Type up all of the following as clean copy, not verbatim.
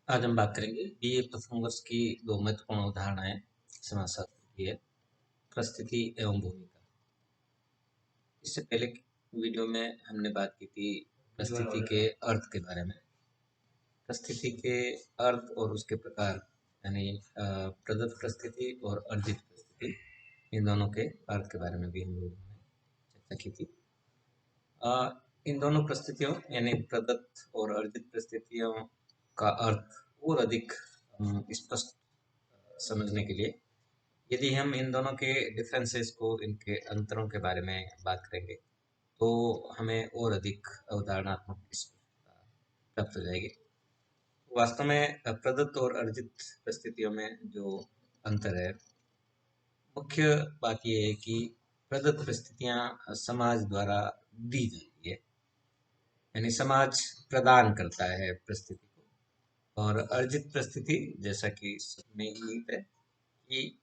आज हम बात करेंगे बीए परफॉर्मर्स की दो महत्वपूर्ण अवधारणाएं समाजशास्त्र की है, परिस्थिति एवं भूमिका। इससे पहले वीडियो में हमने बात की थी परिस्थिति के अर्थ के बारे में। परिस्थिति के अर्थ और उसके प्रकार यानी प्रदत्त परिस्थिति और अर्जित परिस्थिति, इन दोनों के अर्थ के बारे में भी हम लोगों ने चर्चा की थी। इन दोनों परिस्थितियों यानी प्रदत्त और अर्जित परिस्थितियों का अर्थ और अधिक स्पष्ट समझने के लिए यदि हम इन दोनों के डिफरेंसेस को, इनके अंतरों के बारे में बात करेंगे तो हमें और अधिक अवधारणात्मक स्पष्टता प्राप्त हो जाएगी। वास्तव में प्रदत्त और अर्जित परिस्थितियों में जो अंतर है, मुख्य बात यह है कि प्रदत्त परिस्थितियां समाज द्वारा दी जाती है, यानी समाज प्रदान करता है परिस्थिति को, और अर्जित परिस्थिति जैसा कि इसमें निहित है कि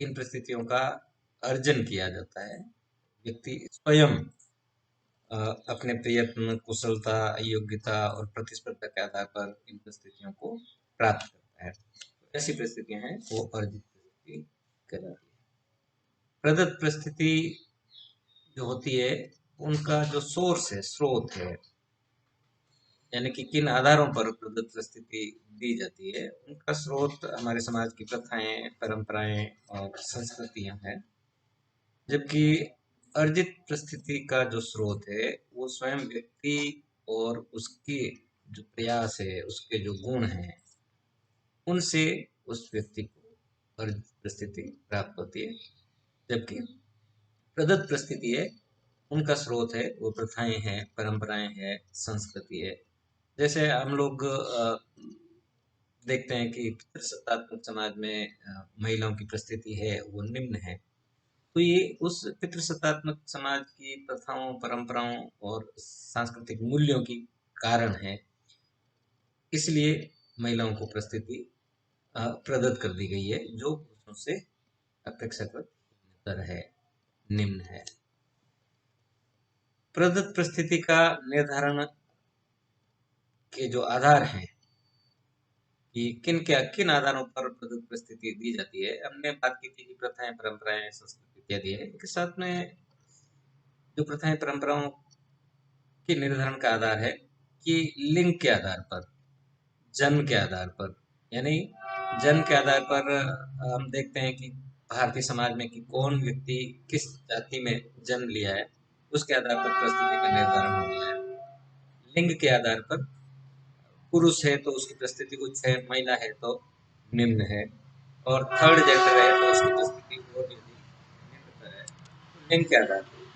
इन परिस्थितियों का अर्जन किया जाता है। व्यक्ति स्वयं अपने प्रयत्न, कुशलता, योग्यता और प्रतिस्पर्धा के आधार पर इन परिस्थितियों को प्राप्त करता है। तो ऐसी परिस्थितियां हैं वो अर्जित परिस्थिति कहलाती है। प्रदत्त परिस्थिति जो होती है उनका जो सोर्स है, स्रोत है, यानी कि किन आधारों पर प्रदत्त परिस्थिति दी जाती है, उनका स्रोत हमारे समाज की प्रथाएं, परंपराएं और संस्कृतियां हैं। जबकि अर्जित परिस्थिति का जो स्रोत है वो स्वयं व्यक्ति और उसके जो प्रयास है, उसके जो गुण हैं, उनसे उस व्यक्ति को अर्जित परिस्थिति प्राप्त होती है। जबकि प्रदत्त परिस्थिति है, उनका स्रोत है वो प्रथाएं हैं, परंपराएं हैं, संस्कृति है। जैसे हम लोग देखते हैं कि पितृसत्तात्मक समाज में महिलाओं की परिस्थिति है वो निम्न है। तो ये उस पितृसत्तात्मक समाज की प्रथाओं, परंपराओं और सांस्कृतिक मूल्यों की कारण है। इसलिए महिलाओं को परिस्थिति प्रदत्त कर दी गई है जो पुरुषों से अपेक्षाकृत बेहतर है, निम्न है। प्रदत्त परिस्थिति का निर्धारण के जो आधार हैं कि किन आधारों पर प्रदत्त परिस्थिति दी जाती है, हमने बात की थी कि प्रथाएं, परंपराएं, संस्कृति इत्यादि है। इसके साथ में जो प्रथाएं, परंपराओं के निर्धारण का आधार है कि लिंग के आधार पर, जन्म के आधार पर, यानी जन्म के आधार पर हम देखते हैं कि भारतीय समाज में कि कौन व्यक्ति किस जाति में जन्म लिया है, उसके आधार पर परिस्थिति का निर्धारण हो गया है। लिंग के आधार पर पुरुष है तो उसकी परिस्थिति उच्च है, महिला है तो निम्न है, और थर्ड जेंडर है तो उसकी परिस्थिति और भी अधिक निम्नतर है। तो लिंग के आधार पर,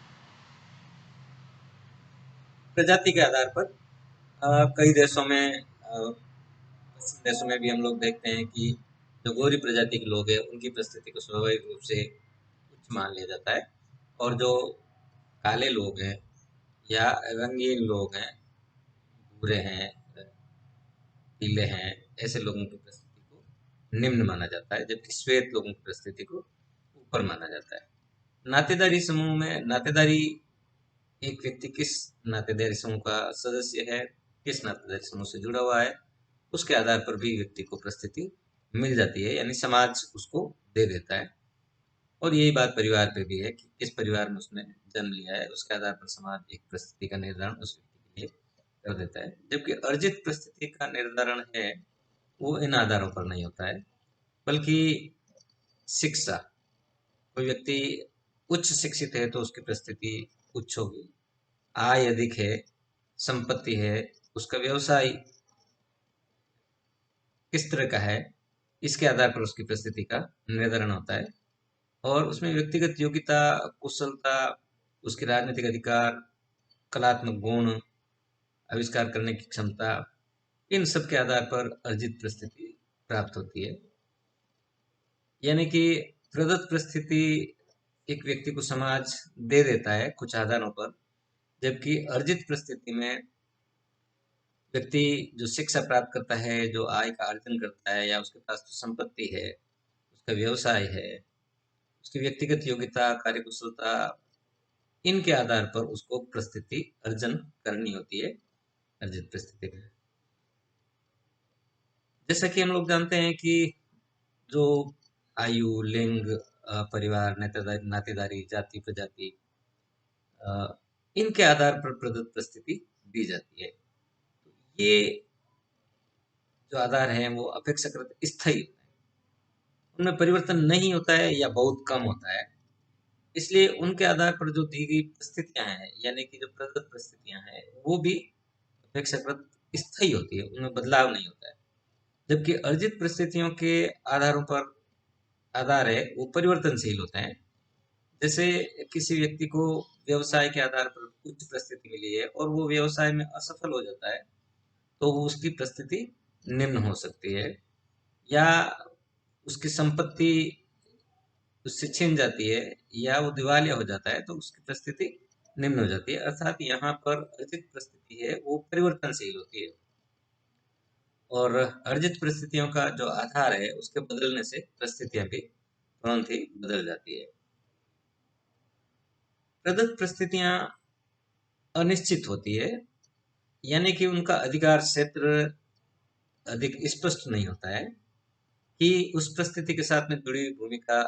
प्रजाति के आधार पर कई देशों में, पश्चिमी देशों में भी हम लोग देखते हैं कि जो गौरी प्रजाति के लोग हैं उनकी परिस्थिति को स्वाभाविक रूप से उच्च मान लिया जाता है, और जो काले लोग हैं या रंगीन लोग हैं, भूरे हैं, पीले हैं, ऐसे लोगों की परिस्थिति को निम्न माना जाता है, जबकि श्वेत लोगों की परिस्थिति को ऊपर माना जाता है। नातेदारी समूह में, नातेदारी, एक व्यक्ति किस नातेदारी समूह का सदस्य है, किस नातेदारी समूह से जुड़ा हुआ है, उसके आधार पर भी व्यक्ति को परिस्थिति मिल जाती है, यानी समाज उसको दे देता है। और यही बात परिवार पे भी है कि किस परिवार में उसने जन्म लिया है, उसके आधार पर समाज एक परिस्थिति का निर्धारण उस व्यक्ति के लिए कर देता है। जबकि अर्जित परिस्थिति का निर्धारण है वो इन आधारों पर नहीं होता है, बल्कि शिक्षा, कोई व्यक्ति उच्च शिक्षित है तो उसकी परिस्थिति उच्च होगी, आय अधिक है, संपत्ति है, उसका व्यवसाय किस तरह का है, इसके आधार पर उसकी परिस्थिति का निर्धारण होता है। और उसमें व्यक्तिगत योग्यता, कुशलता, उसके राजनीतिक अधिकार, कलात्मक गुण, आविष्कार करने की क्षमता, इन सब के आधार पर अर्जित परिस्थिति प्राप्त होती है। यानी कि प्रदत्त परिस्थिति एक व्यक्ति को समाज दे देता है कुछ आधारों पर, जबकि अर्जित परिस्थिति में व्यक्ति जो शिक्षा प्राप्त करता है, जो आय का अर्जन करता है, या उसके पास जो संपत्ति है, उसका व्यवसाय है, उसकी व्यक्तिगत योग्यता, कार्यकुशलता, इनके आधार पर उसको परिस्थिति अर्जन करनी होती है अर्जित परिस्थिति में। जैसा कि हम लोग जानते हैं कि जो आयु, लिंग, परिवार, नातेदारी, जाति, प्रजाति, अ, इनके आधार पर प्रदत्त परिस्थिति दी जाती है। ये जो आधार हैं वो अपेक्षाकृत स्थायी होते हैं, उनमें परिवर्तन नहीं होता है या बहुत कम होता है। इसलिए उनके आधार पर जो दी गई परिस्थितियां हैं, यानी कि जो प्रदत्त परिस्थितियां हैं, वो भी अपेक्षाकृत स्थायी होती है, उनमें बदलाव नहीं होता है। जबकि अर्जित परिस्थितियों के आधारों पर आधार है वो परिवर्तनशील होते हैं। जैसे किसी व्यक्ति को व्यवसाय के आधार पर उच्च परिस्थिति मिली है और वो व्यवसाय में असफल हो जाता है, तो वो उसकी परिस्थिति निम्न हो सकती है। या उसकी संपत्ति उससे छिन जाती है या वो दिवालिया हो जाता है, तो उसकी परिस्थिति निम्न हो जाती है। अर्थात यहाँ पर अर्जित परिस्थिति है वो परिवर्तनशील होती है और अर्जित परिस्थितियों का जो आधार है उसके बदलने से परिस्थितियां भी तुरंत ही बदल जाती है। प्रदत्त परिस्थितियां अनिश्चित होती है, यानी कि उनका अधिकार क्षेत्र अधिक स्पष्ट नहीं होता है कि उस परिस्थिति के साथ में जुड़ी हुई भूमिका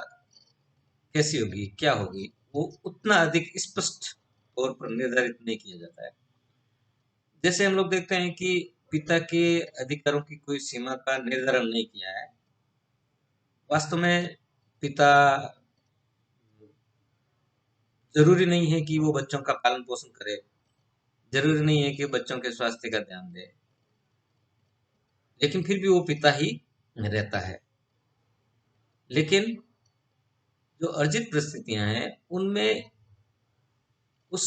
कैसी होगी, क्या होगी, वो उतना अधिक स्पष्ट तौर पर निर्धारित नहीं किया जाता है। जैसे हम लोग देखते हैं कि पिता के अधिकारों की कोई सीमा का निर्धारण नहीं किया है। वास्तव में पिता जरूरी नहीं है कि वो बच्चों का पालन पोषण करे, जरूरी नहीं है कि बच्चों के स्वास्थ्य का ध्यान दे, लेकिन फिर भी वो पिता ही रहता है। लेकिन जो अर्जित परिस्थितियां हैं उनमें उस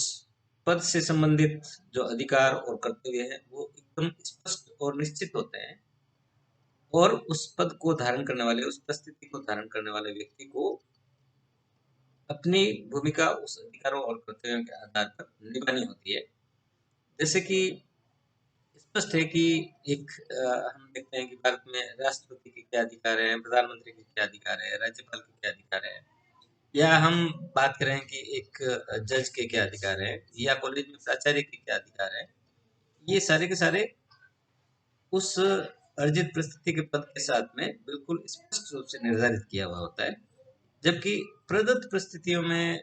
पद से संबंधित जो अधिकार और कर्तव्य हैं वो एकदम स्पष्ट और निश्चित होते हैं और उस पद को धारण करने वाले, उस परिस्थिति को धारण करने वाले व्यक्ति को अपनी भूमिका उस अधिकारों और कर्तव्यों के आधार पर निभानी होती है। जैसे कि स्पष्ट है कि एक हम देखते हैं कि भारत में राष्ट्रपति के क्या अधिकार है, प्रधानमंत्री के क्या अधिकार है, राज्यपाल के क्या अधिकार है, या हम बात करें कि एक जज के क्या अधिकार है या कॉलेज में प्राचार्य के क्या अधिकार है। ये सारे के सारे उस अर्जित परिस्थिति के पद के साथ में बिल्कुल स्पष्ट रूप से निर्धारित किया हुआ होता है। जबकि प्रदत्त परिस्थितियों में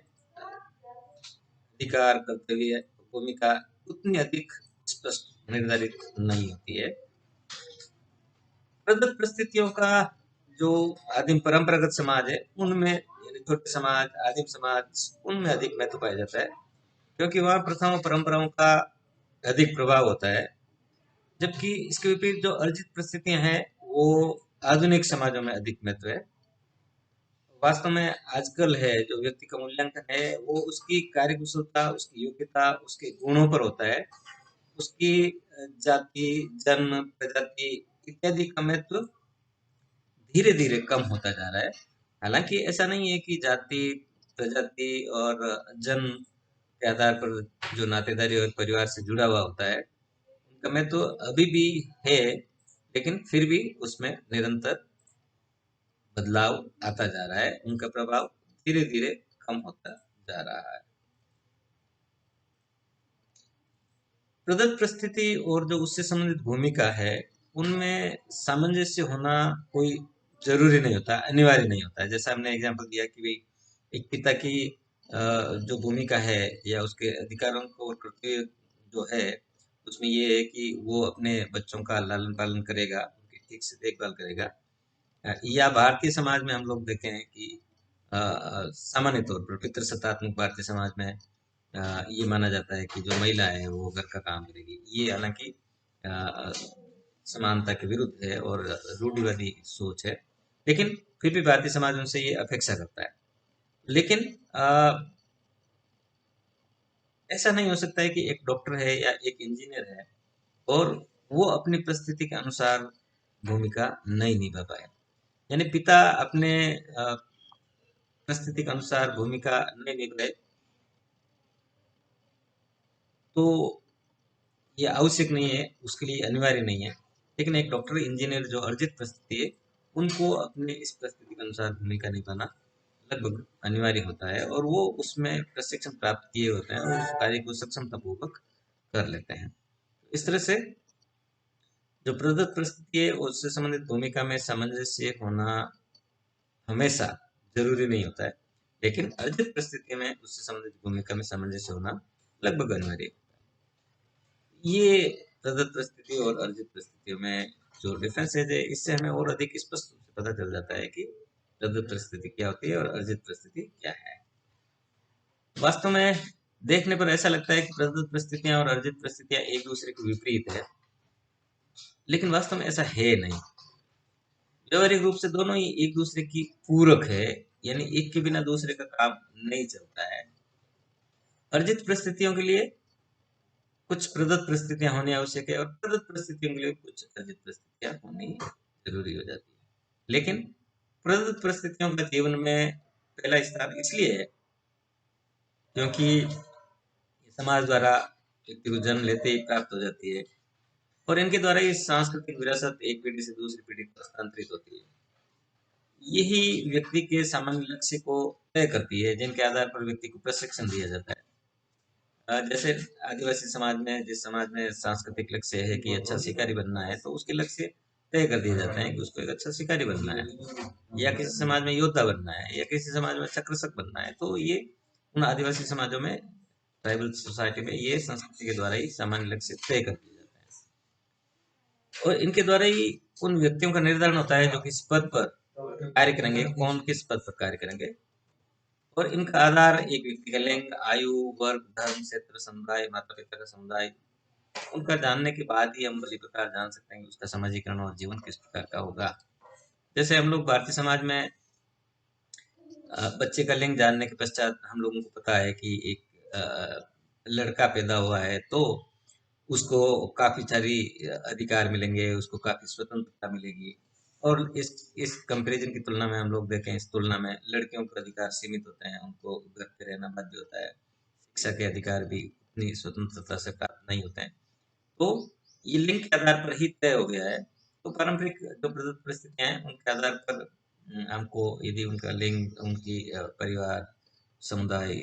अधिकार, कर्तव्य, भूमिका उतनी अधिक स्पष्ट निर्धारित नहीं होती है। प्रदत्त परिस्थितियों का जो आदिम परंपरागत समाज है उनमें, यानी छोटे समाज, आदिम समाज, उनमें अधिक महत्व पाया जाता है, क्योंकि वहाँ प्रथाओं परंपराओं का अधिक प्रभाव होता है। जबकि इसके विपरीत जो अर्जित परिस्थितियां हैं वो आधुनिक समाजों में अधिक महत्व है। वास्तव में आजकल है जो व्यक्ति का मूल्यांकन है वो उसकी कार्यकुशलता, उसकी योग्यता, उसके गुणों पर होता है। उसकी जाति, जन्म, प्रजाति इत्यादि का महत्व धीरे धीरे कम होता जा रहा है। हालांकि ऐसा नहीं है कि जाति, प्रजाति और जन्म के आधार पर जो नातेदारी और परिवार से जुड़ा हुआ होता है उनका महत्व अभी भी है, लेकिन फिर भी उसमें निरंतर बदलाव आता जा रहा है, उनका प्रभाव धीरे धीरे कम होता जा रहा है। प्रदत्त परिस्थिति और जो उससे संबंधित भूमिका है उनमें सामंजस्य होना कोई जरूरी नहीं होता, अनिवार्य नहीं होता है। जैसा हमने एग्जांपल दिया कि भाई एक पिता की जो भूमिका है या उसके अधिकारों को और कर्तव्य जो है उसमें ये है कि वो अपने बच्चों का लालन पालन करेगा, उनकी ठीक से देखभाल करेगा। या भारतीय समाज में हम लोग देखे हैं कि सामान्य तौर पर पितृसत्तात्मक भारतीय समाज में ये माना जाता है कि जो महिला है वो घर का काम करेगी। ये हालांकि अ, समानता के विरुद्ध है और रूढ़िवादी सोच है, लेकिन फिर भी भारतीय समाज उनसे ये अपेक्षा करता है। लेकिन ऐसा नहीं हो सकता है कि एक डॉक्टर है या एक इंजीनियर है और वो अपनी परिस्थिति के अनुसार भूमिका नहीं निभा पाए। यानी पिता अपने परिस्थिति के अनुसार भूमिका नहीं निभाए तो ये आवश्यक नहीं है, उसके लिए अनिवार्य नहीं है। लेकिन एक डॉक्टर, इंजीनियर जो अर्जित परिस्थिति है उनको अपने इस परिस्थिति के अनुसार भूमिका निभाना लगभग अनिवार्य होता है और वो उसमें प्रशिक्षण प्राप्त किए होते हैं और उस कार्य को सक्षमतापूर्वक कर लेते हैं। इस तरह से जो प्रदत्त परिस्थिति है उससे संबंधित भूमिका में सामंजस्य होना हमेशा जरूरी नहीं होता है, लेकिन अर्जित परिस्थिति में उससे संबंधित भूमिका में सामंजस्य होना लगभग अनिवार्य है। ये प्रदत्त परिस्थिति और अर्जित परिस्थितियों में जो डिफरेंस है, इससे हमें और अधिक स्पष्ट रूप से पता चल जाता है कि प्रदत्त परिस्थिति क्या होती है और अर्जित परिस्थिति क्या है। वास्तव में देखने पर ऐसा लगता है कि प्रदत्त परिस्थितियां और अर्जित परिस्थितियां एक दूसरे के विपरीत है, लेकिन वास्तव में ऐसा है नहीं। व्यवहारिक रूप से दोनों ही एक दूसरे की पूरक है, यानी एक के बिना दूसरे का काम नहीं चलता है। अर्जित परिस्थितियों के लिए कुछ प्रदत्त परिस्थितियां होनी आवश्यक है और प्रदत्त परिस्थितियों के लिए कुछ अर्जित परिस्थितियां होनी जरूरी हो जाती है। लेकिन प्रदत्त परिस्थितियों का जीवन में पहला स्थान इसलिए है क्योंकि समाज द्वारा व्यक्ति को जन्म लेते ही प्राप्त हो जाती है और इनके द्वारा ये सांस्कृतिक विरासत एक पीढ़ी से दूसरी पीढ़ी को हस्तांतरित होती है। यही व्यक्ति के सामान्य लक्ष्य को तय करती है, जिनके आधार पर व्यक्ति को प्रशिक्षण दिया जाता है। जैसे आदिवासी समाज में, जिस समाज में सांस्कृतिक लक्ष्य है कि अच्छा शिकारी बनना है, तो उसके लक्ष्य तय कर दिए जाते हैं कि उसको एक अच्छा शिकारी बनना है, या किसी समाज में योद्धा बनना है, या किसी समाज में चक्रसक बनना है। तो ये उन आदिवासी समाजों में, ट्राइबल सोसाइटी में, ये संस्कृति के द्वारा ही सामान्य लक्ष्य तय कर दिए जाते हैं और इनके द्वारा ही उन व्यक्तियों का निर्धारण होता है जो किस पद पर कार्य करेंगे, कौन किस पद पर कार्य करेंगे। और इनका आधार एक व्यक्ति का लिंग, आयु, वर्ग, धर्म, क्षेत्र, समुदाय, माता पिता का समुदाय, उनका जानने के बाद ही हम भली प्रकार जान सकते हैं कि उसका समाजीकरण और जीवन किस प्रकार का होगा। जैसे हम लोग भारतीय समाज में बच्चे का लिंग जानने के पश्चात हम लोगों को पता है कि एक लड़का पैदा हुआ है तो उसको काफी सारी अधिकार मिलेंगे, उसको काफी स्वतंत्रता मिलेगी। और इस कंपैरिजन की तुलना में हम लोग देखें, इस तुलना में लड़कियों के अधिकार सीमित होते हैं, उनको घर पे रहना बाध्य होता है, शिक्षा के अधिकार भी उतनी स्वतंत्रता से प्राप्त नहीं होते हैं। तो ये लिंग के आधार पर ही तय हो गया है। तो पारंपरिक जो प्रदत्त परिस्थितियां हैं उनके आधार पर हमको यदि उनका लिंग, उनकी परिवार, समुदाय,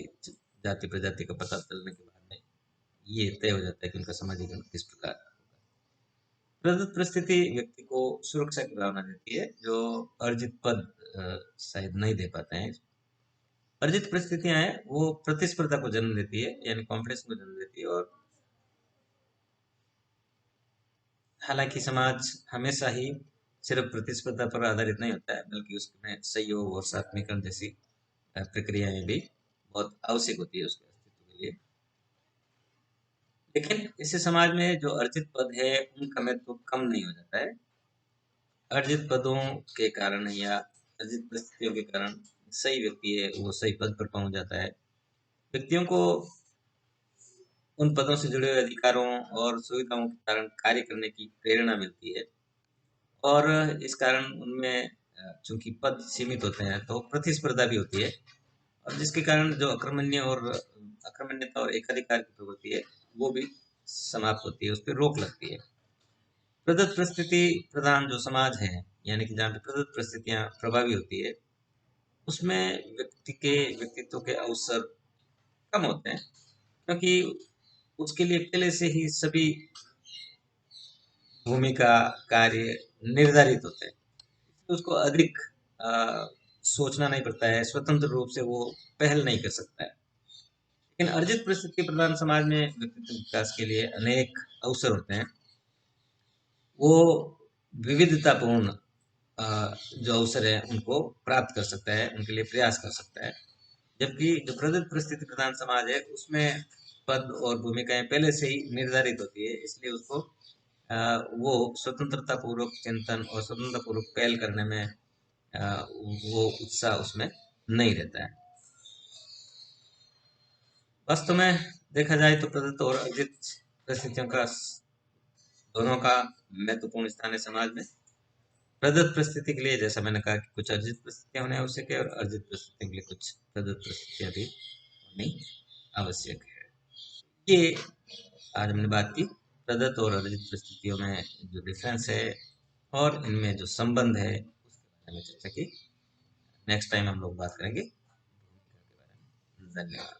जाति प्रजाति का पता चलने के बाद में ये तय हो जाता है कि उनका सामाजिकरण किस प्रकार का होगा। प्रदत्त परिस्थिति व्यक्ति को सुरक्षा की भावना देती है, जो अर्जित पद शायद नहीं दे पाते हैं। अर्जित परिस्थितियां हैं वो प्रतिस्पर्धा को जन्म देती है, यानी कॉम्पिटिशन को जन्म देती है। और हालांकि समाज हमेशा ही सिर्फ प्रतिस्पर्धा पर आधारित नहीं होता है, बल्कि उसमें सहयोग और सात्मीकरण जैसी प्रक्रियाएं भी बहुत आवश्यक होती है उसके अस्तित्व के लिए। लेकिन इससे समाज में जो अर्जित पद है उनका महत्व कम नहीं हो जाता है। अर्जित पदों के कारण या अर्जित परिस्थितियों के कारण सही व्यक्ति है वो सही पद पर पहुंच जाता है। व्यक्तियों को उन पदों से जुड़े हुए अधिकारों और सुविधाओं के कारण कार्य करने की प्रेरणा मिलती है और इस कारण उनमें चूंकि पद सीमित होते हैं तो प्रतिस्पर्धा भी होती है, और जिसके कारण जो अक्रमण्यता और एकाधिकार की प्रवृत्ति है वो भी समाप्त होती है, उस पर रोक लगती है। प्रदत्त परिस्थिति प्रधान जो समाज है, यानी कि जहाँ पे प्रदत्त परिस्थितियां प्रभावी होती है, उसमें व्यक्ति के व्यक्तित्व के अवसर कम होते हैं, क्योंकि उसके लिए पहले से ही सभी भूमिका, कार्य निर्धारित होते हैं। उसको अधिक अ, सोचना नहीं पड़ता है, स्वतंत्र रूप से वो पहल नहीं कर सकता है। लेकिन अर्जित परिस्थिति प्रधान समाज में व्यक्तित्व विकास के लिए अनेक अवसर होते हैं। वो विविधतापूर्ण जो अवसर है उनको प्राप्त कर सकता है, उनके लिए प्रयास कर सकता है। जबकि जो प्रदत्त परिस्थिति प्रधान समाज है उसमें पद और भूमिकाएं पहले से ही निर्धारित होती है, इसलिए उसको वो स्वतंत्रता पूर्वक चिंतन और स्वतंत्रता पूर्वक पहल करने में वो उत्साह उसमें नहीं रहता है। वास्तव में देखा जाए तो प्रदत्त और अर्जित परिस्थितियों का दोनों का महत्वपूर्ण स्थान है समाज में। प्रदत्त परिस्थिति के लिए जैसा मैंने कहा कि कुछ अर्जित परिस्थितियां होनी आवश्यक है और अर्जित परिस्थितियों के लिए कुछ प्रदत्त परिस्थितियां भी होनी आवश्यक है। ये आज हमने बात की प्रदत्त और अर्जित परिस्थितियों में जो डिफरेंस है और इनमें जो संबंध है उसके बारे में चर्चा की। नेक्स्ट टाइम हम लोग बात करेंगे भूमिका के बारे में। धन्यवाद।